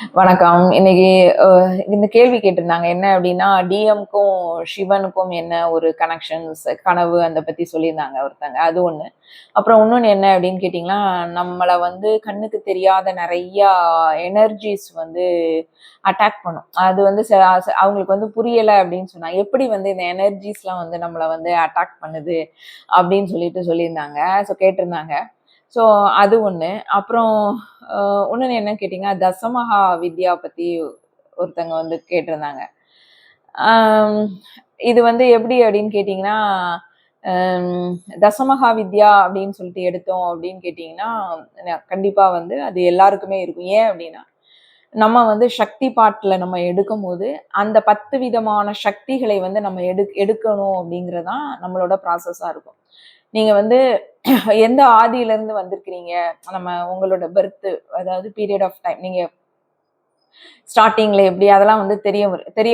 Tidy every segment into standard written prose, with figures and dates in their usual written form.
வணக்கம். இன்னைக்கு இந்த கேள்வி கேட்டிருந்தாங்க. என்ன அப்டின்னா, டிஎம்க்கும், சிவனுக்கும் என்ன ஒரு கனெக்ஷன்ஸ், கனவு அந்த பத்தி சொல்லியிருந்தாங்க ஒருத்தங்க. அது ஒண்ணு. அப்புறம் இன்னொன்னு என்ன அப்டின்னு கேட்டீங்கன்னா, நம்மள வந்து கண்ணுக்கு தெரியாத நெறையா எனர்ஜிஸ் வந்து அட்டாக் பண்ணும். அது வந்து அவங்களுக்கு வந்து புரியல அப்டின்னு சொன்னா, எப்படி வந்து இந்த எனர்ஜிஸ்லாம் வந்து நம்மள வந்து அட்டாக் பண்ணுது அப்டின்னு சொல்லியிருந்தாங்க. கேட்டிருந்தாங்க. ஸோ அது ஒண்ணு. அப்புறம் இன்னொன்னு என்னன்னு கேட்டீங்கன்னா, தசமஹா வித்யா பத்தி ஒருத்தங்க வந்து கேட்டிருந்தாங்க. ஆம், இது வந்து எப்படி அப்படின்னு கேட்டீங்கன்னா, அம் தசமஹா வித்யா அப்படின்னு சொல்லிட்டு எடுத்தோம் அப்படின்னு கேட்டீங்கன்னா, கண்டிப்பா வந்து அது எல்லாருக்குமே இருக்கும். ஏன் அப்படின்னா, நம்ம வந்து சக்தி பாட்டுல நம்ம எடுக்கும்போது, அந்த 10 விதமான சக்திகளை வந்து நம்ம எடுக்கணும் அப்படிங்கிறது தான் நம்மளோட ப்ராசஸா இருக்கும். நீங்க வந்து எந்த ஆதியிலிருந்து வந்திருக்கிறீங்க, நம்ம உங்களோட பெர்த் அதாவது பீரியட் ஆஃப் டைம் நீங்க ஸ்டார்ட்டிங்ல எப்படி அதெல்லாம் வந்து தெரிய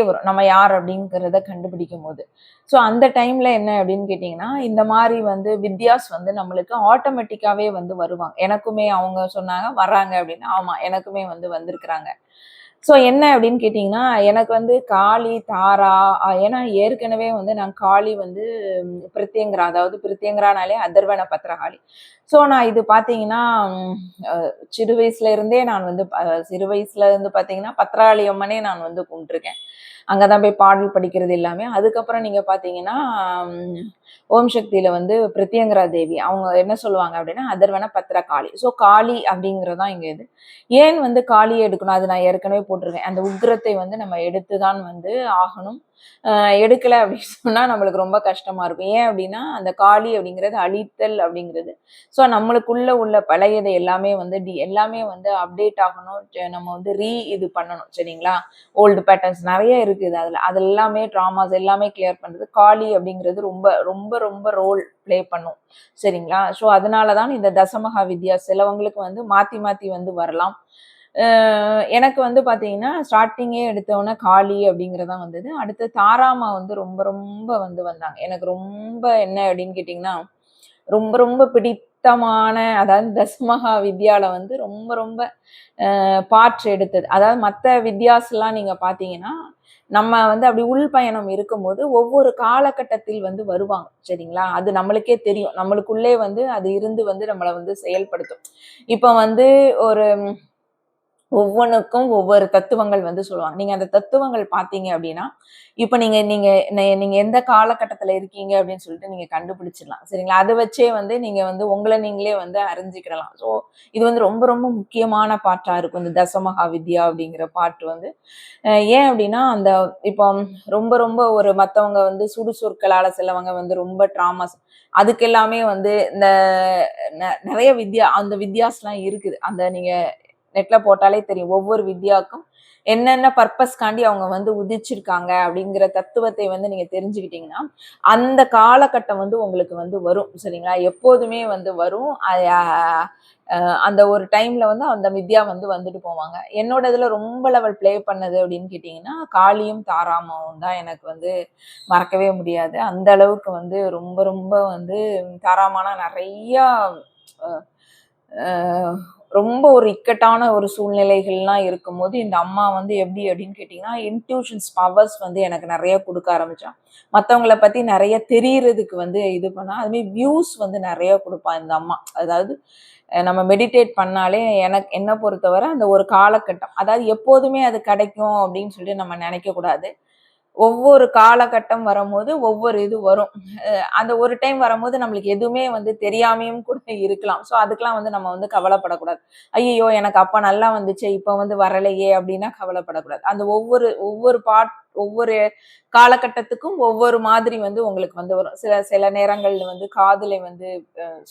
வரும். நம்ம யார் அப்படிங்கிறத கண்டுபிடிக்கும்போது. ஸோ அந்த டைம்ல என்ன அப்படின்னு கேட்டீங்கன்னா, இந்த மாரி வந்து வித்யாஸ் வந்து நம்மளுக்கு ஆட்டோமேட்டிக்காவே வந்து வருவாங்க. எனக்குமே அவங்க சொன்னாங்க வர்றாங்க அப்படின்னு. ஆமா, எனக்குமே வந்து வந்திருக்கிறாங்க. ஸோ என்ன அப்படின்னு கேட்டீங்கன்னா, எனக்கு வந்து காளி, தாரா ஏன்னா ஏற்கனவே வந்து நான் காளி வந்து பிரித்யங்கரா, அதாவது பிரித்யங்கரானாலே அதர்வன பத்திரகாளி. ஸோ நான் இது பார்த்தீங்கன்னா, அ சிறு வயசுல இருந்தே நான் வந்து சிறு வயசுல இருந்து பார்த்தீங்கன்னா, பத்திரகாளி அம்மனே நான் வந்து கும்பிட்டுருக்கேன். அங்க தான் போய் பாடல் படிக்கிறது எல்லாமே. அதுக்கப்புறம் நீங்க பார்த்தீங்கன்னா, ம் ஓம் சக்தியில வந்து பிரித்யங்கரா தேவி. அவங்க என்ன சொல்லுவாங்க அப்படின்னா, அதர்வன பத்திரகாளி. ஸோ காளி அப்படிங்கிறது தான் இங்க இது. ஏன் வந்து காளியை எடுக்கணும்? அது நான் ஏற்கனவே போட்டிருக்கேன். அந்த உக்கிரத்தை வந்து நம்ம எடுத்து தான் வந்து ஆகணும். எடுக்கல அப்படின்னு சொன்னா நம்மளுக்கு ரொம்ப கஷ்டமா இருக்கும். ஏன் அப்படின்னா, அந்த காளி அப்படிங்கிறது அழித்தல் அப்படிங்கிறது. ஸோ நம்மளுக்குள்ள உள்ள பழையது எல்லாமே வந்து எல்லாமே வந்து அப்டேட் ஆகணும். நம்ம வந்து இது பண்ணணும். சரிங்களா? ஓல்டு பேட்டர்ன்ஸ் நெறைய இருக்குது அதுல. அது எல்லாமே ட்ராமாஸ் எல்லாமே கிளியர் பண்றது. காளி அப்படிங்கிறது ரொம்ப ரொம்ப ரொம்ப ரோல் ப்ளே பண்ணும். சரிங்களா? ஸோ அதனால தான் இந்த தசமகா வித்யா சிலவங்களுக்கு வந்து மாத்தி மாத்தி வந்து வரலாம். எனக்கு வந்து பார்த்தீங்கன்னா, ஸ்டார்ட்டிங்கே எடுத்தோனே காளி அப்படிங்கிறது வந்தது. அடுத்து தாராமா வந்து ரொம்ப ரொம்ப வந்து வந்தாங்க. எனக்கு ரொம்ப என்ன அப்படின்னு கேட்டீங்கன்னா, ரொம்ப ரொம்ப பிடித்தமான அதாவது தசமகா வித்யால வந்து ரொம்ப ரொம்ப பார்ட் எடுத்தது. அதாவது மத்த வித்யாஸ்லாம் நீங்க பார்த்தீங்கன்னா, நம்ம வந்து அப்படி உள்பயணம் இருக்கும்போது ஒவ்வொரு காலகட்டத்தில் வந்து வருவாங்க. சரிங்களா? அது நம்மளுக்கே தெரியும். நம்மளுக்குள்ளே வந்து அது இருந்து வந்து நம்மள வந்து செயல்படுத்தும். இப்ப வந்து ஒரு ஒவ்வொன்னுக்கும் ஒவ்வொரு தத்துவங்கள் வந்து சொல்லுவாங்க. நீங்க அந்த தத்துவங்கள் பார்த்தீங்க அப்படின்னா, இப்ப நீங்க நீங்க நீங்க எந்த காலகட்டத்தில இருக்கீங்க அப்படின்னு சொல்லிட்டு நீங்க கண்டுபிடிச்சிடலாம். சரிங்களா? அத வச்சே வந்து நீங்க வந்து உங்கள நீங்களே வந்து அறிஞ்சுக்கிடலாம். ஸோ இது வந்து ரொம்ப ரொம்ப முக்கியமான பார்ட்டா இருக்கும். இந்த தசமகா வித்யா அப்படிங்கிற பார்ட் வந்து. ஏன் அப்படின்னா, அந்த இப்போ ரொம்ப ரொம்ப ஒரு மத்தவங்க வந்து சுடுசொற்களால சிலவங்க வந்து ரொம்ப ட்ராமாஸ் அதுக்கு எல்லாமே வந்து இந்த நெறைய அந்த வித்யாஸ்லாம் இருக்குது. அந்த நீங்க நெட்ல போட்டாலே தெரியும். ஒவ்வொரு வித்யாக்கும் என்னென்ன பர்ப்பஸ்க்காண்டி அவங்க வந்து உதிச்சிருக்காங்க அப்படிங்கிற தத்துவத்தை வந்து நீங்க தெரிஞ்சுக்கிட்டீங்கன்னா, அந்த காலகட்டம் வந்து உங்களுக்கு வந்து வரும். சரிங்களா? எப்போதுமே வந்து வரும். அந்த ஒரு டைம்ல வந்து அந்த வித்யா வந்து வந்துட்டு போவாங்க. என்னோட இதுல ரொம்ப லெவல் ப்ளே பண்ணது அப்படின்னு கேட்டீங்கன்னா, காளியும், தாராமாவும் தான் எனக்கு வந்து மறக்கவே முடியாது. அந்த அளவுக்கு வந்து ரொம்ப ரொம்ப வந்து தாராமானா நெறையா அ அ ரொம்ப ஒரு இக்கட்டான ஒரு சூழ்நிலைகள்லாம் இருக்கும்போது, இந்த அம்மா வந்து எப்படி அப்படின்னு கேட்டீங்கன்னா, இன்ட்யூஷன்ஸ் பவர்ஸ் வந்து எனக்கு நெறைய குடுக்க ஆரம்பிச்சா. மத்தவங்கள பத்தி நெறைய தெரியறதுக்கு வந்து இது பண்ணா. அதுமாரி வியூஸ் வந்து நெறைய குடுப்பா இந்த அம்மா. அதாவது நம்ம மெடிடேட் பண்ணாலே என்ன பொறுத்தவரை அந்த ஒரு காலகட்டம். அதாவது எப்போதுமே அது கிடைக்கும் அப்படின்னு சொல்லிட்டு நம்ம நெனைக்கக்கூடாது. ஒவ்வொரு காலகட்டம் வரும்போது ஒவ்வொரு இது வரும். அந்த ஒரு டைம் வரும்போது நம்மளுக்கு எதுவுமே வந்து தெரியாமயும் கூட இருக்கலாம். ஸோ அதுக்கெல்லாம் வந்து நம்ம வந்து கவலைப்படக்கூடாது. ஐய்யய்யோ! எனக்கு அப்ப நல்லா வந்துச்சே, இப்ப வந்து வரலையே அப்டின்னா கவலைப்படக்கூடாது. அந்த ஒவ்வொரு ஒவ்வொரு ஒவ்வொரு காலகட்டத்துக்கும் ஒவ்வொரு மாதிரி வந்து உங்களுக்கு வந்து வரும். சில சில நேரங்கள்ல வந்து காதுல வந்து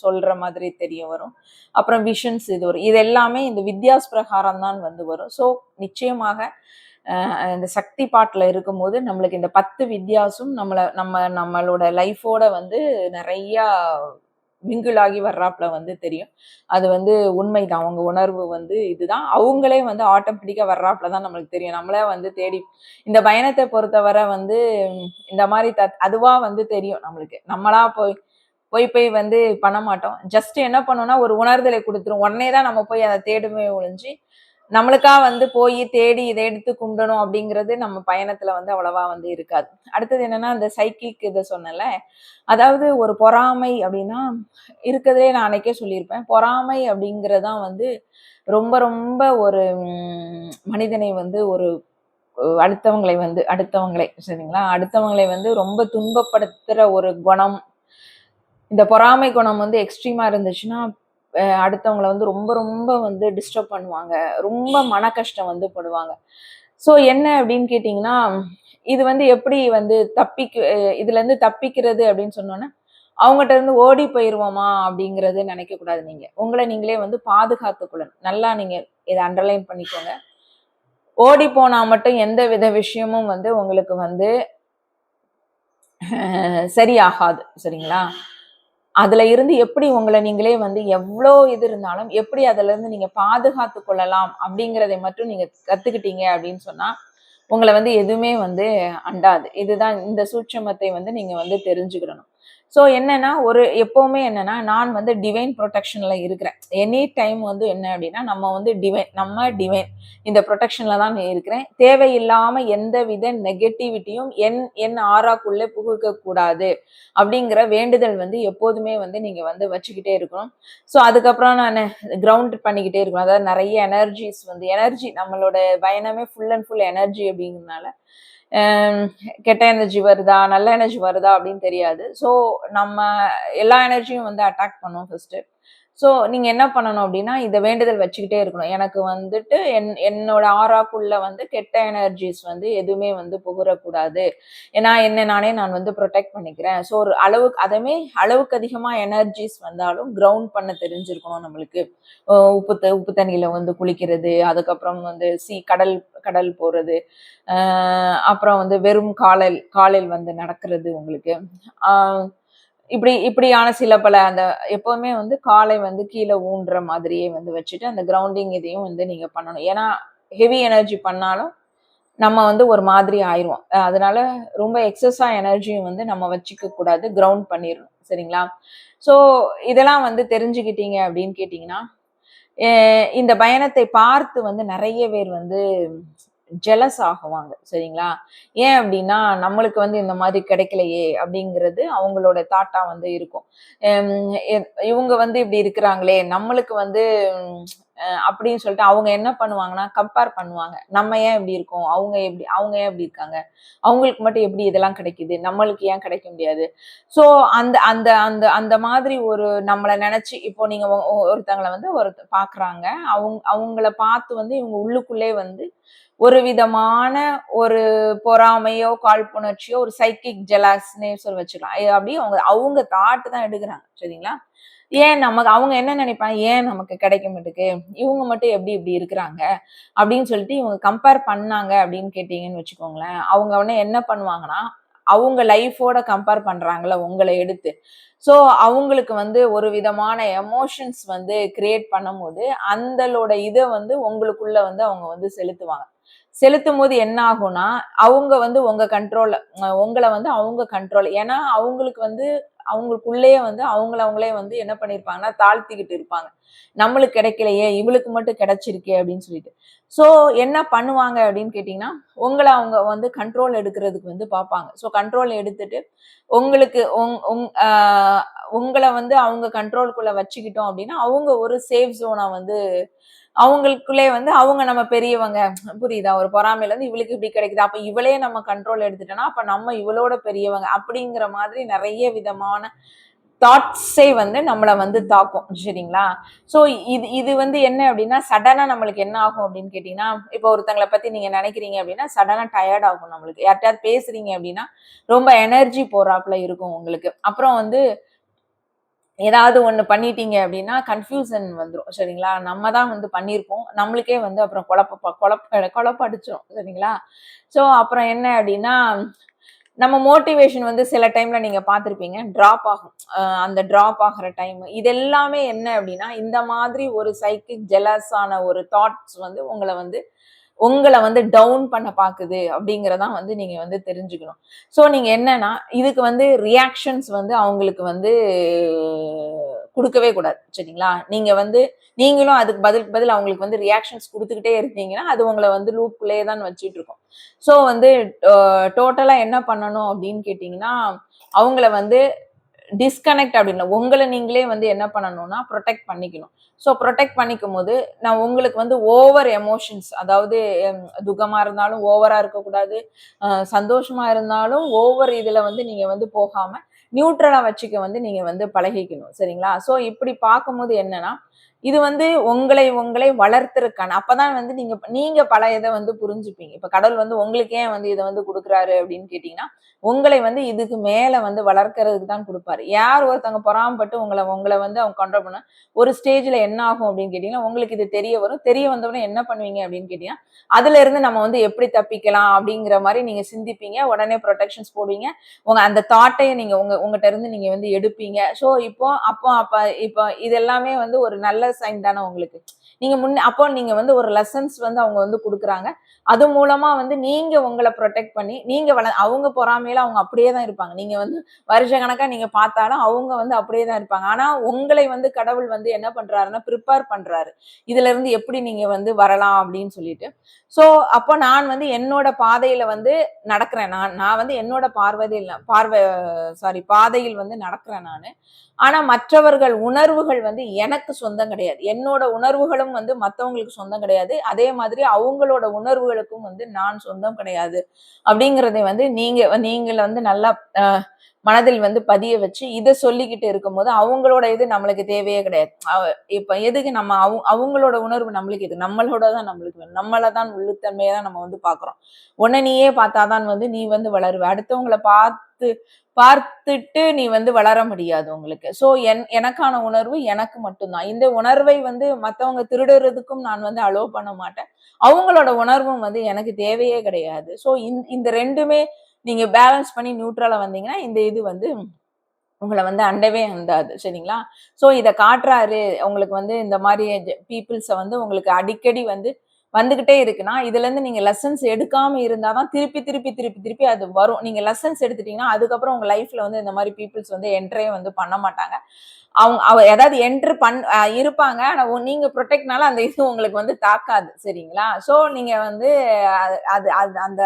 சொல்ற மாதிரி தெரிய வரும். அப்புறம் விஷன்ஸ் இது வரும். இது எல்லாமே இந்த வித்யாஸ் பிரகாரம் தான் வந்து வரும். ஸோ நிச்சயமாக இந்த சக்தி பாட்டுல இருக்கும்போது நம்மளுக்கு இந்த 10 வித்யாசும் நம்மளோட லைஃபோட வந்து நெறையா மிங்கிள் ஆகி வர்றாப்ல வந்து தெரியும். அது வந்து உண்மைதான். அவங்க உணர்வு வந்து இதுதான். அவங்களே வந்து ஆட்டோமேட்டிக்கா வர்றாப்ல தான் நம்மளுக்கு தெரியும். நம்மளே வந்து தேடி இந்த பயணத்த பொறுத்தவரை வந்து இந்த மாரி அதுவா வந்து தெரியும் நம்மளுக்கு. நம்மளா போய் போய் போய் வந்து பண்ண மாட்டோம். ஜஸ்ட் என்ன பண்ணும்னா, ஒரு உணர்தலை குடுத்துரும். உடனே தான் நம்ம போய் அத தேடுமே ஒழிஞ்சு, நம்மளுக்கா வந்து போய் தேடி இதை எடுத்து கும்பிடணும் அப்படிங்கிறது நம்ம பயணத்துல வந்து அவ்வளவா வந்து இருக்காது. அடுத்தது என்னன்னா, அந்த சைக்கிக் இதை சொன்னேன்ல, அதாவது ஒரு பொறாமை அப்படின்னா இருக்கிறதுலே நான் அன்னைக்கே சொல்லியிருப்பேன். பொறாமை அப்படிங்கிறதான் வந்து ரொம்ப ரொம்ப ஒரு மனிதனை வந்து ஒரு அடுத்தவங்களை சரிங்களா, அடுத்தவங்களை வந்து ரொம்ப துன்பப்படுத்துற ஒரு குணம். இந்த பொறாமை குணம் வந்து எக்ஸ்ட்ரீமா இருந்துச்சுன்னா அடுத்தவங்களை வந்து ரொம்ப ரொம்ப வந்து டிஸ்டர்ப் பண்ணுவாங்க, ரொம்ப மன கஷ்டம் வந்து படுவாங்க. ஸோ என்ன அப்படின்னு கேட்டிங்கன்னா, இது வந்து எப்படி வந்து இதுல இருந்து தப்பிக்கிறது அப்படின்னு சொன்னோன்னா, அவங்ககிட்ட இருந்து ஓடி போயிருவோமா அப்படிங்கறது நினைக்க கூடாது. உங்களை நீங்களே வந்து பாதுகாத்துக் கொள்ளணும். நல்லா நீங்க இதை அண்டர்லைன் பண்ணிக்கோங்க. ஓடி போனா மட்டும் எந்த வித விஷயமும் வந்து உங்களுக்கு வந்து சரியாகாது. சரிங்களா, அதுல இருந்து எப்படி உங்களை நீங்களே வந்து எவ்வளோ இது இருந்தாலும் எப்படி அதுல இருந்து நீங்க பாதுகாத்து கொள்ளலாம் அப்படிங்கிறதை மட்டும் நீங்க கத்துக்கிட்டீங்க அப்படின்னு சொன்னா உங்களை வந்து எதுவுமே வந்து அண்டாது. இதுதான் இந்த சூட்சமத்தை வந்து நீங்க வந்து தெரிஞ்சுக்கிடணும். ஸோ என்னன்னா, எப்பவுமே என்னன்னா, நான் வந்து டிவைன் ப்ரொடெக்ஷன்ல இருக்கிறேன். எனி டைம் வந்து என்ன அப்படின்னா, நம்ம டிவைன் இந்த ப்ரொடெக்ஷன்ல தான் இருக்கிறேன். தேவையில்லாம எந்த வித நெகட்டிவிட்டியும் என் ஆறாக்குள்ளே புகுக்க கூடாது அப்படிங்கிற வேண்டுதல் வந்து எப்போதுமே வந்து நீங்க வந்து வச்சுக்கிட்டே இருக்கணும். ஸோ அதுக்கப்புறம் நான் கிரவுண்ட் பண்ணிக்கிட்டே இருக்கணும். அதாவது நிறைய எனர்ஜி நம்மளோட பயணமே ஃபுல் அண்ட் ஃபுல் எனர்ஜி அப்படிங்கிறதுனால கெட்ட எனர்ஜி வருதா நல்ல எனர்ஜி வருதா அப்படின்னு தெரியாது. ஸோ நம்ம எல்லா எனர்ஜியும் வந்து அட்டாக் பண்ணும் ஃபர்ஸ்ட். ஸோ நீங்க என்ன பண்ணணும் அப்படின்னா, இதை வேண்டுதல் வச்சுக்கிட்டே இருக்கணும். எனக்கு வந்துட்டு என்னோட ஆறாக்குள்ள வந்து கெட்ட எனர்ஜிஸ் வந்து எதுவுமே வந்து புகுறக்கூடாது. ஏன்னா நான் வந்து ப்ரொடெக்ட் பண்ணிக்கிறேன். ஸோ ஒரு அளவுக்கு அதிகமா எனர்ஜிஸ் வந்தாலும் கிரவுண்ட் பண்ண தெரிஞ்சிருக்கணும் நம்மளுக்கு. உப்பு தண்ணியில வந்து குளிக்கிறது, அதுக்கப்புறம் வந்து கடல் போறது, அப்புறம் வந்து வெறும் காலில் வந்து நடக்கிறது உங்களுக்கு. இப்படியான சில பல அந்த எப்பவுமே வந்து காலை வந்து கீழே ஊன்ற மாதிரியே வந்து வச்சுட்டு அந்த கிரவுண்டிங் இதையும் வந்து நீங்க பண்ணணும். ஏன்னா ஹெவி எனர்ஜி பண்ணாலும் நம்ம வந்து ஒரு மாதிரி ஆயிடுவோம். அதனால ரொம்ப எக்ஸஸா எனர்ஜியும் வந்து நம்ம வச்சுக்க கூடாது, கிரவுண்ட் பண்ணிடணும். சரிங்களா, ஸோ இதெல்லாம் வந்து தெரிஞ்சுக்கிட்டீங்க அப்படின்னு கேட்டீங்கன்னா, இந்த பயணத்தை பார்த்து வந்து நிறைய பேர் வந்து ஜெலஸ் ஆகுவாங்க. சரிங்களா, ஏன் அப்படின்னா நம்மளுக்கு வந்து இந்த மாதிரி கிடைக்கலையே அப்படிங்கிறது அவங்களோட தாட்டா வந்து இருக்கும். இவங்க வந்து இப்படி இருக்கிறாங்களே நம்மளுக்கு வந்து அப்படின்னு சொல்லிட்டு அவங்க என்ன பண்ணுவாங்கன்னா கம்பேர் பண்ணுவாங்க. நம்ம ஏன் இப்படி இருக்கோம், அவங்க ஏன் இப்படி இருக்காங்க, அவங்களுக்கு மட்டும் எப்படி இதெல்லாம் கிடைக்குது, நம்மளுக்கு ஏன் கிடைக்க முடியாது. ஸோ அந்த அந்த அந்த அந்த மாதிரி ஒரு நம்மளை நினைச்சு இப்போ நீங்க ஒருத்தங்களை வந்து பாக்குறாங்க, அவங்கள பார்த்து வந்து இவங்க உள்ளுக்குள்ளே வந்து ஒரு விதமான ஒரு பொறாமையோ காழ்ப்புணர்ச்சியோ ஒரு சைக்கிக் ஜெலாஸ்னே சொல்லி வச்சுக்கலாம். அப்படியே அவங்க தாட்டு தான் எடுக்கிறாங்க. சரிங்களா, ஏன் அவங்க என்ன நினைப்பாங்க, ஏன் நமக்கு கிடைக்க மாட்டுக்கு, இவங்க மட்டும் எப்படி இப்படி இருக்கிறாங்க அப்படின்னு சொல்லிட்டு இவங்க கம்பேர் பண்ணாங்க அப்படின்னு கேட்டீங்கன்னு வச்சுக்கோங்களேன். அவங்க உடனே என்ன பண்ணுவாங்கன்னா, அவங்க லைஃபோட கம்பேர் பண்றாங்கல்ல உங்களை எடுத்து. ஸோ அவங்களுக்கு வந்து ஒரு விதமான எமோஷன்ஸ் வந்து கிரியேட் பண்ணும்போது அந்தளோட இதை வந்து உங்களுக்குள்ள வந்து அவங்க வந்து செலுத்தும் போது என்ன ஆகும்னா, அவங்க வந்து உங்களை வந்து அவங்க கண்ட்ரோல். ஏன்னா அவங்களுக்கு வந்து அவங்களுக்குள்ளேயே வந்து அவங்களே வந்து என்ன பண்ணிருப்பாங்கன்னா தாழ்த்திக்கிட்டு இருப்பாங்க. நம்மளுக்கு கிடைக்கலையே, இவளுக்கு மட்டும் கிடைச்சிருக்கே அப்படின்னு சொல்லிட்டு. ஸோ என்ன பண்ணுவாங்க அப்படின்னு கேட்டீங்கன்னா, அவங்க வந்து கண்ட்ரோல் எடுக்கிறதுக்கு வந்து பார்ப்பாங்க. ஸோ கண்ட்ரோல் எடுத்துட்டு உங்களுக்கு உங்களை வந்து அவங்க கண்ட்ரோல்குள்ள வச்சுக்கிட்டோம் அப்படின்னா அவங்க ஒரு சேஃப் ஜோனா வந்து அவங்களுக்குள்ளே வந்து அவங்க நம்ம பெரியவங்க, புரியுதா, ஒரு பொறாமையில இருந்து இவளுக்கு இப்படி கிடைக்குது, அப்ப இவளே நம்ம கண்ட்ரோல் எடுத்துட்டோம்னா அப்ப நம்ம இவளோட பெரியவங்க அப்படிங்கிற மாதிரி நிறைய விதமான தாட்ஸே வந்து நம்மளை வந்து தாக்கும். சரிங்களா, சோ இது வந்து என்ன அப்படின்னா சடனா நம்மளுக்கு என்ன ஆகும் அப்படின்னு கேட்டீங்கன்னா, இப்போ ஒருத்தங்களை பத்தி நீங்க நினைக்கிறீங்க அப்படின்னா சடனா டயர்ட் ஆகும். நம்மளுக்கு யார்கிட்டயாவது பேசுறீங்க அப்படின்னா ரொம்ப எனர்ஜி போறாப்புல இருக்கும் உங்களுக்கு. அப்புறம் வந்து ஏதாவது ஒண்ணு பண்ணிட்டீங்க அப்படின்னா கன்ஃபியூசன் வந்துடும். சரிங்களா, நம்ம தான் வந்து பண்ணியிருப்போம், நம்மளுக்கே வந்து அப்புறம் குழப்படிச்சிடும். சரிங்களா, ஸோ அப்புறம் என்ன அப்படின்னா நம்ம மோட்டிவேஷன் வந்து சில டைம்ல நீங்க பார்த்திருப்பீங்க டிராப் ஆகும். அந்த டிராப் ஆகிற டைம் இது எல்லாமே என்ன அப்படின்னா இந்த மாதிரி ஒரு சைக்கிக் ஜெலஸான ஒரு தாட்ஸ் வந்து உங்களை வந்து டவுன் பண்ண பாக்குது அப்படிங்கறதான் வந்து நீங்க வந்து தெரிஞ்சுக்கணும். சோ நீங்க என்னன்னா இதுக்கு வந்து ரியாக்ஷன்ஸ் வந்து அவங்களுக்கு வந்து கொடுக்கவே கூடாது. சரிங்களா? நீங்க வந்து நீங்களும் அதுக்கு பதில் பதில் அவங்களுக்கு வந்து ரியாக்ஷன்ஸ் குடுத்துக்கிட்டே இருந்தீங்கன்னா, அது உங்கள வந்து லூப்குள்ளேயே தான் வச்சுட்டு இருக்கும். ஸோ வந்து டோட்டலா என்ன பண்ணணும் அப்படின்னு கேட்டீங்கன்னா, அவங்கள வந்து டிஸ்கனெக்ட் அப்படின்னு உங்கள நீங்களே வந்து என்ன பண்ணணும்னா, புரொடெக்ட் பண்ணிக்கணும். ஸோ புரொடெக்ட் பண்ணிக்கும்போது, நான் உங்களுக்கு வந்து ஓவர் எமோஷன்ஸ் அதாவது துக்கமா இருந்தாலும் ஓவரா இருக்கக்கூடாது. சந்தோஷமா இருந்தாலும் ஓவர் இதுல வந்து நீங்க வந்து போகாம, நியூட்ரலா வச்சுக்க வந்து நீங்க வந்து பழகிக்கணும். சரிங்களா? ஸோ இப்படி பார்க்கும்போது என்னன்னா, இது வந்து உங்களை வளர்த்துறக்கான அப்பதான் வந்து நீங்க நீங்க பல இத வந்து புரிஞ்சுப்பீங்க. இப்ப கடவுள் வந்து உங்களுக்கு ஏன் வந்து இத வந்து குடுக்குறாரு அப்படின்னு கேட்டீங்கன்னா, உங்களை வந்து இதுக்கு மேல வந்து வளர்க்கறதுக்கு தான் குடுப்பாரு. யார் ஒருத்தவங்க பொறாமப்பட்டு உங்கள உங்கள வந்து அவங்க கண்ட்ரோல் பண்ண ஒரு ஸ்டேஜ்ல என்ன ஆகும் அப்படின்னு கேட்டீங்கன்னா, உங்களுக்கு இது தெரிய வரும். தெரிய வந்தவுடனே என்ன பண்ணுவீங்க அப்படின்னு கேட்டீங்கன்னா, அதுல இருந்து நம்ம வந்து எப்படி தப்பிக்கலாம் அப்படிங்கிற மாரி நீங்க சிந்திப்பீங்க. உடனே புரொடெக்ஷன்ஸ் போடுவீங்க. உங்க அந்த தாட்டையும் நீங்க உங்கட்ட இருந்து நீங்க வந்து எடுப்பீங்க. ஸோ இப்போ இது எல்லாமே வந்து ஒரு நல்ல சைன் தானே உங்களுக்கு. நீங்க அப்போ நீங்க வந்து ஒரு லெசன்ஸ் வந்து அவங்க வந்து குடுக்குறாங்க. அது மூலமா வந்து நீங்க உங்கள புரொடெக்ட் பண்ணி, நீங்க அவங்க பொறாமையில அவங்க அப்படியே தான் இருப்பாங்க. நீங்க வந்து வருஷ கணக்கா நீங்க பார்த்தாலும் அவங்க வந்து அப்படியே தான் இருப்பாங்க. ஆனா உங்களை வந்து கடவுள் வந்து என்ன பண்றாருன்னா, பிரிப்பேர் பண்றாரு. இதுல இருந்து எப்படி நீங்க வந்து வரலாம் அப்படின்னு சொல்லிட்டு. ஸோ அப்போ நான் வந்து என்னோட பாதையில வந்து நடக்கிறேன். நான் நான் வந்து என்னோட பாதையில் வந்து நடக்கிறேன் நானு. ஆனா மற்றவர்கள் உணர்வுகள் வந்து எனக்கு சொந்தம் கிடையாது. என்னோட உணர்வுகளும் வந்து மத்தவங்களுக்கு சொந்தம் கிடையாது. அதே மாதிரி அவங்களோட உணர்வுகளுக்கும் வந்து நான் சொந்தம் கிடையாது. அப்படிங்கிறதை வந்து நீங்கள் வந்து நல்லா மனதில் வந்து பதிய வச்சு இத சொல்லிக்கிட்டு இருக்கும்போது, அவங்களோட இது நம்மளுக்கு தேவையே கிடையாது. இப்ப எதுக்கு நம்ம அவங்களோட உணர்வு நம்மளுக்கு எது? நம்மளோட தான் நம்மளுக்கு வேணும். நம்மள தான் உள்ளுத்தன்மைய தான் நம்ம வந்து பார்க்கிறோம். உன்ன நீயே பார்த்தா தான் வந்து நீ வந்து வளருவ. அடுத்தவங்கள பார்த்துட்டு நீ வந்து வளர முடியாது உங்களுக்கு. சோ எனக்கான உணர்வு எனக்கு மட்டும் தான். இந்த உணர்வை வந்து மத்தவங்க திருடுறதுக்கும் நான் வந்து அலோவ் பண்ண மாட்டேன். அவங்களோட உணர்வும் வந்து எனக்கு தேவையே கிடையாது. சோ இந்த 2மே நீங்க பேலன்ஸ் பண்ணி நியூட்ரலா வந்தீங்கன்னா, இந்த இது வந்து உங்கள வந்து அண்டவே அண்டாது. சரிங்களா? சோ இத காட்டுறாரு. உங்களுக்கு வந்து இந்த மாரி பீப்பிள்ஸ வந்து உங்களுக்கு அடிக்கடி வந்து வந்துகிட்டே இருக்குன்னா, இதுலருந்து நீங்க லெசன்ஸ் எடுக்காம இருந்தா தான் திருப்பி அது வரும். நீங்க லெசன்ஸ் எடுத்துட்டீங்கன்னா, அதுக்கப்புறம் உங்க லைஃப்ல வந்து இந்த மாரி பீப்பிள்ஸ் வந்து என்டரே வந்து பண்ண மாட்டாங்க. ஏதாவது என்டர் இருப்பாங்க. ஆனா நீங்க புரொடெக்ட்னால அந்த இது உங்களுக்கு வந்து தாக்காது. சரிங்களா? சோ நீங்க வந்து அது அது அந்த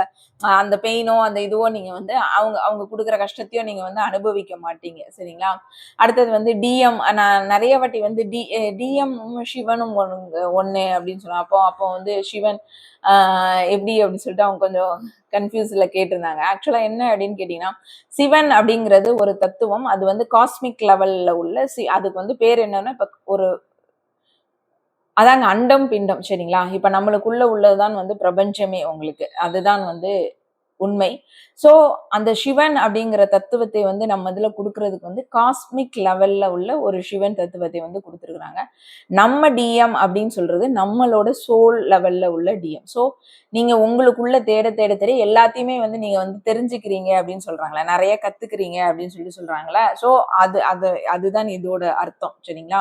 அந்த பெயினோ, அந்த இதுவோ நீங்க வந்து அவங்க அவங்க குடுக்குற கஷ்டத்தையும் நீங்க வந்து அனுபவிக்க மாட்டீங்க. சரிங்களா? அடுத்தது வந்து டிஎம் நான் நெறைய வாட்டி வந்து டிஎம்மும் சிவனும் ஒண்ணு அப்படின்னு சொன்னாங்க. அப்போ அப்போ வந்து சிவன் ஆ எப்படி அப்படின்னு சொல்லிட்டு அவங்க கொஞ்சம் கன்ஃபியூஸ்ல கேட்டிருந்தாங்க. ஆக்சுவலா என்ன அப்படின்னு கேட்டீங்கன்னா, சிவன் அப்படிங்கிறது ஒரு தத்துவம். அது வந்து காஸ்மிக் லெவல்ல உள்ள அதுக்கு வந்து பேர் என்னன்னா, இப்ப ஒரு அதாங்க அண்டம், பிண்டம் சரிங்களா? இப்ப நம்மளுக்குள்ள உள்ளதுதான் வந்து பிரபஞ்சமே உங்களுக்கு. அதுதான் வந்து உண்மை. சோ அந்த சிவன் அப்படிங்கிற தத்துவத்தை வந்து நம்ம இதுல குடுக்குறதுக்கு வந்து காஸ்மிக் லெவல்ல உள்ள ஒரு சிவன் தத்துவத்தை வந்து குடுத்துருக்காங்க. நம்ம டிஎம் அப்படின்னு சொல்றது நம்மளோட சோல் லெவல்ல உள்ள டிஎம். சோ நீங்க உங்களுக்குள்ள தேட எல்லாத்தையுமே வந்து நீங்க வந்து தெரிஞ்சுக்கிறீங்க அப்படின்னு சொல்றாங்களா, நிறைய கத்துக்கிறீங்க அப்படின்னு சொல்றாங்களா. சோ அதுதான் இதோட அர்த்தம். சரிங்களா?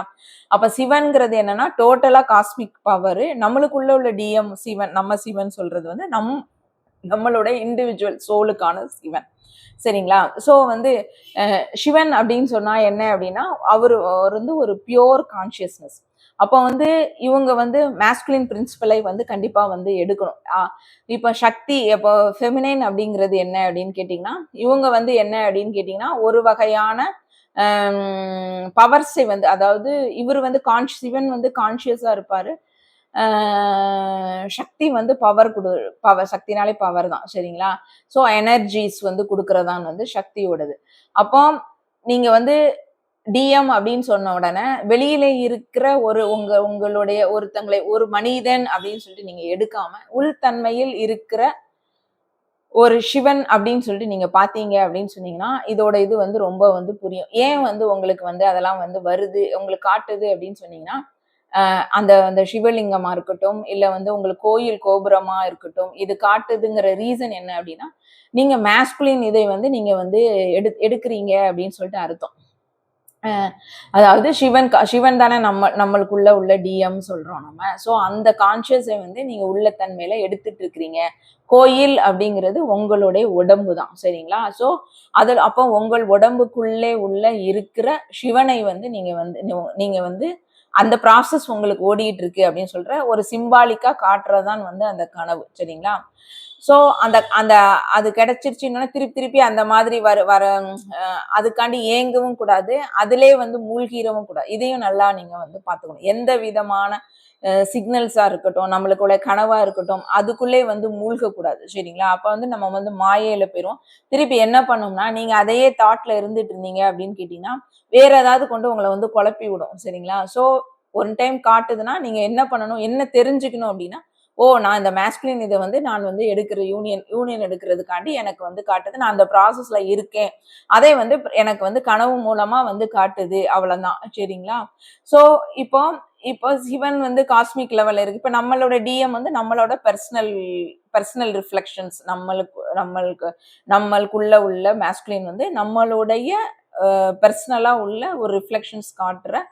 அப்ப சிவன்கிறது என்னன்னா டோட்டலா காஸ்மிக் பவர். நம்மளுக்குள்ள உள்ள டிஎம் சிவன், நம்ம சிவன் சொல்றது வந்து நம்மளோட இண்டிவிஜுவல் சோலுக்கான சிவன். சரிங்களா? சோ வந்து சிவன் அப்படின்னு சொன்னா என்ன அப்படின்னா, அவரு வந்து ஒரு பியூர் கான்ஷியஸ்னஸ். அப்போ வந்து இவங்க வந்து மாஸ்குலின் பிரின்சிபலை வந்து கண்டிப்பா வந்து எடுக்கணும். இப்ப சக்தி இப்போ ஃபெமினைன் அப்படிங்கிறது என்ன அப்படின்னு கேட்டீங்கன்னா, இவங்க வந்து என்ன அப்படின்னு கேட்டீங்கன்னா, ஒரு வகையான பவர்ஸை வந்து அதாவது இவர் வந்து சிவன் வந்து கான்ஷியஸா இருப்பாரு. சக்தி வந்து பவர் சக்தினாலே பவர் தான். சரிங்களா? சோ எனர்ஜிஸ் வந்து குடுக்கறதான் வந்து சக்தியோடது. அப்போ நீங்க வந்து டிஎம் அப்படின்னு சொன்ன உடனே வெளியில இருக்கிற உங்களுடைய ஒருத்தங்களை ஒரு மனிதன் அப்படின்னு சொல்லிட்டு நீங்க எடுக்காம உள்தன்மையில் இருக்கிற ஒரு சிவன் அப்படின்னு சொல்லிட்டு நீங்க பாத்தீங்க அப்படின்னு சொன்னீங்கன்னா, இதோட இது வந்து ரொம்ப வந்து புரியும். ஏன் வந்து உங்களுக்கு வந்து அதெல்லாம் வந்து வருது, உங்களுக்கு காட்டுது அப்படின்னு சொன்னீங்கன்னா, அந்த அந்த சிவலிங்கமா இருக்கட்டும், இல்ல வந்து உங்களுக்கு கோயில் கோபுரமா இருக்கட்டும், இது காட்டுதுங்கிற ரீசன் என்ன அப்படின்னா, நீங்க மாஸ்குலின் இதை வந்து நீங்க வந்து எடுக்கிறீங்க அப்படின்னு சொல்லிட்டு அர்த்தம். அதாவது சிவன் தானே நம்மளுக்குள்ள உள்ள டிஎம் சொல்றோம் நம்ம. ஸோ அந்த கான்சியஸை வந்து நீங்க உள்ள தன்மையில எடுத்துட்டு இருக்கிறீங்க. கோயில் அப்படிங்கிறது உங்களுடைய உடம்பு தான், சரிங்களா? ஸோ அதில் அப்போ உங்கள் உடம்புக்குள்ளே உள்ள இருக்கிற சிவனை வந்து நீங்க வந்து அந்த ப்ராசஸ் உங்களுக்கு ஓடிட்டு இருக்கு அப்படின்னு சொல்ற ஒரு சிம்பாலிக்கா காட்டுறதுதான் வந்து அந்த கனவு, சரிங்களா? ஸோ அந்த அந்த அது கிடைச்சிருச்சுன்னா திருப்பி திருப்பி அந்த மாதிரி வர வர அதுக்காண்டி ஏங்கவும் கூடாது, அதிலே வந்து மூழ்கிடவும் கூடாது. இதையும் நல்லா நீங்க வந்து பார்த்துக்கணும். எந்த விதமான சிக்னல்ஸா இருக்கட்டும், நம்மளுக்குள்ள கனவா இருக்கட்டும், அதுக்குள்ளே வந்து மூழ்கக்கூடாது, சரிங்களா? அப்ப வந்து நம்ம வந்து மாயையில போயிரும். திருப்பி என்ன பண்ணோம்னா, நீங்க அதையே தாட்ல இருந்துட்டு இருந்தீங்க அப்படின்னு கேட்டீங்கன்னா, வேற ஏதாவது கொண்டு உங்களை வந்து குழப்பி விடும், சரிங்களா? ஸோ ஒன் டைம் காட்டுதுன்னா நீங்க என்ன பண்ணணும், என்ன தெரிஞ்சுக்கணும் அப்படின்னா, ஓ நான் இந்த மேஸ்குலின் இதை வந்து நான் வந்து எடுக்கிற யூனியன் எடுக்கிறதுக்காண்டி எனக்கு வந்து காட்டுது, நான் அந்த ப்ராசஸ்ல இருக்கேன், அதை வந்து எனக்கு வந்து கனவு மூலமா வந்து காட்டுது, அவ்வளவுதான், சரிங்களா? ஸோ இப்போ இப்போ சிவன் வந்து காஸ்மிக் லெவல்ல இருக்கு. இப்ப நம்மளோட டிஎம் வந்து நம்மளோட பர்சனல் ரிஃப்ளெக்ஷன்ஸ், நம்மளுக்குள்ள உள்ள மேஸ்குலின் வந்து நம்மளுடைய பர்சனலா உள்ள ஒரு ரிஃப்ளெக்ஷன்ஸ் காட்டுற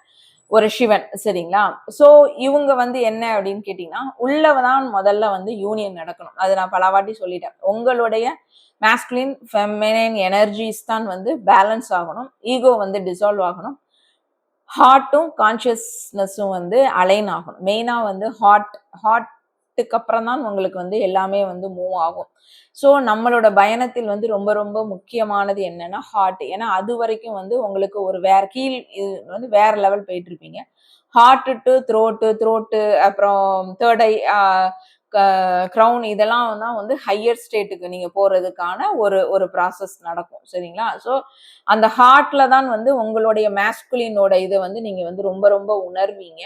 ஒரு சிவன், சரிங்களா? சோ இவங்க வந்து என்ன அப்படின்னு கேட்டீங்கன்னா, உள்ளதான் முதல்ல வந்து யூனியன் நடக்கணும். அது நான் பல வாட்டி சொல்லிட்டேன். உங்களுடைய மேஸ்குலின் ஃபெமினைன் எனர்ஜிஸ் தான் வந்து பேலன்ஸ் ஆகணும், ஈகோ வந்து டிசால்வ் ஆகணும், ஹார்ட்டும் கான்சியஸ்னஸும் வந்து அலைன் ஆகணும். மெயினா வந்து ஹார்ட்டுக்கு அப்புறம் தான் உங்களுக்கு வந்து எல்லாமே வந்து மூவ் ஆகும். ஸோ நம்மளோட பயணத்தில் வந்து ரொம்ப ரொம்ப முக்கியமானது என்னன்னா ஹார்ட். ஏன்னா அது வரைக்கும் வந்து உங்களுக்கு ஒரு வந்து வேற லெவல் போயிட்டு இருப்பீங்க. ஹார்ட் டு த்ரோட்டு அப்புறம் தேர்ட் ஐ, க்ரௌன், இதெல்லாம் தான் வந்து ஹையர் ஸ்டேட்டுக்கு நீங்க போறதுக்கான ஒரு ஒரு ப்ராசஸ் நடக்கும், சரிங்களா? ஸோ அந்த ஹார்ட்ல தான் வந்து உங்களுடைய மேஸ்குலினோட இதை வந்து நீங்க வந்து ரொம்ப ரொம்ப உணர்வீங்க.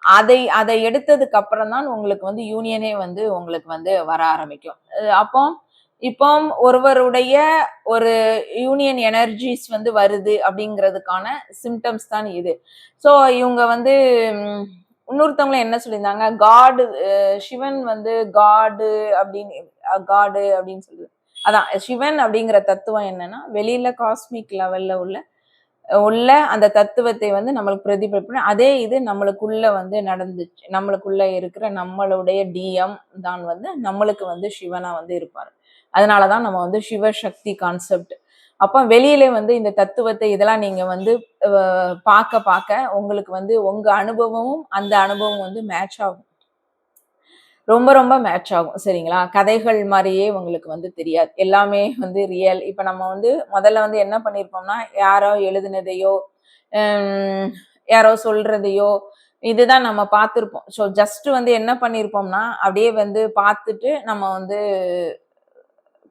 அதை எடுத்ததுக்கு அப்புறம் தான் உங்களுக்கு வந்து யூனியனே வந்து உங்களுக்கு வந்து வர ஆரம்பிக்கும். அப்போ இப்போ ஒருவருடைய ஒரு யூனியன் எனர்ஜிஸ் வந்து வருது அப்படிங்கிறதுக்கான சிம்டம்ஸ் தான் இது. ஸோ இவங்க வந்து இன்னொருத்தவங்களும் என்ன சொல்லியிருந்தாங்க, சிவன் வந்து காடு அப்படின்னு சொல்லுது. அதான் சிவன் அப்படிங்கிற தத்துவம் என்னன்னா, வெளியில காஸ்மிக் லெவல்ல உள்ள அந்த தத்துவத்தை வந்து நம்மளுக்கு பிரதிபலிப்பு, அதே இது நம்மளுக்குள்ள வந்து நடந்துச்சு. நம்மளுக்குள்ள இருக்கிற நம்மளுடைய டிஎம் தான் வந்து நம்மளுக்கு வந்து சிவனா வந்து இருப்பாரு. அதனாலதான் நம்ம வந்து சிவசக்தி கான்செப்ட். அப்ப வெளியில வந்து இந்த தத்துவத்தை இதெல்லாம் நீங்க வந்து பார்க்க பார்க்க உங்களுக்கு வந்து உங்க அனுபவமும் அந்த அனுபவம் வந்து மேட்ச் ஆகும். ரொம்ப ரொம்ப மேட்ச் ஆகும், சரிங்களா? கதைகள் மாதிரியே உங்களுக்கு வந்து தெரியாது, எல்லாமே வந்து ரியல். இப்ப நம்ம வந்து முதல்ல வந்து என்ன பண்ணிருப்போம்னா, யாரோ எழுதினதையோ யாரோ சொல்றதையோ இதுதான் நம்ம பார்த்திருப்போம். ஸோ ஜஸ்ட் வந்து என்ன பண்ணிருப்போம்னா, அப்படியே வந்து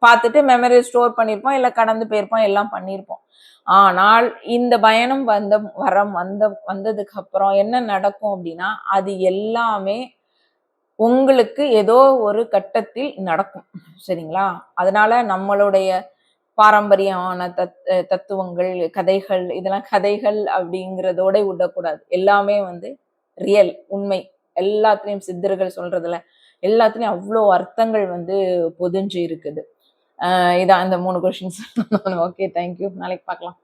பார்த்துட்டு மெமரி ஸ்டோர் பண்ணிருப்போம், இல்ல கடந்து போயிருப்போம், எல்லாம் பண்ணிருப்போம். ஆனால் இந்த பயணம் வந்ததுக்கு அப்புறம் என்ன நடக்கும் அப்படின்னா, அது எல்லாமே உங்களுக்கு ஏதோ ஒரு கட்டத்தில் நடக்கும், சரிங்களா? அதனால நம்மளுடைய பாரம்பரியமான தத்துவங்கள், கதைகள், இதெல்லாம் கதைகள் அப்படிங்கிறதோட விடக்கூடாது. எல்லாமே வந்து ரியல், உண்மை. எல்லாத்துலயும் சித்தர்கள் சொல்றதுல எல்லாத்துலயும் அவ்வளோ அர்த்தங்கள் வந்து பொதிஞ்சு இருக்குது. இதான் இந்த 3 கொஸ்டின்ஸ். Okay, thank you. நாளைக்கு பார்க்கலாம்.